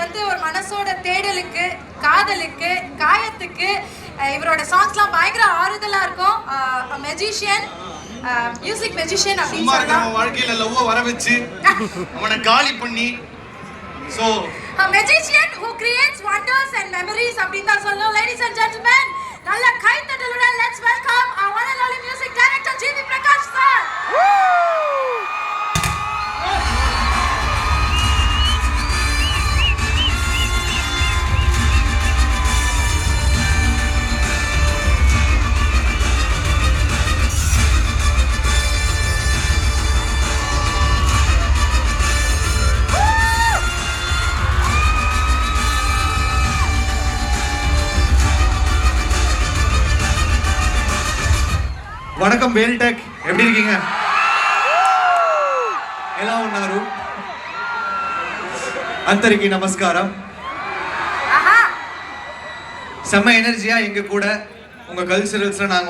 வந்து ஒரு மனசோட தேடலுக்கு, காதலுக்கு, காயத்துக்கு இவரோட சாங்ஸ்லாம் பயங்கர ஆறுதலா இருக்கும். மெஜிஷியன், மியூசிக் மெஜிஷியன் அப்படின்னு சொல்லலாம். வாழ்க்கையில லவ்வ வர வச்சு அவனை காலி பண்ணி so a magician who creates wonders and memories அப்படின்னு தான் சொல்லணும். Ladies and gentlemen, நல்ல கைத்தட்டலுடன் let's welcome our one and only music director GV Prakash sir. வணக்கம் வேல்டெக், எப்படி இருக்கீங்க? ఎలా ఉన్నారు? అందరికీ నమస్కారం. செம்ம எனர்ஜியா எங்க கூட உங்க கல்ச்சரல்ஸ்ல நாங்க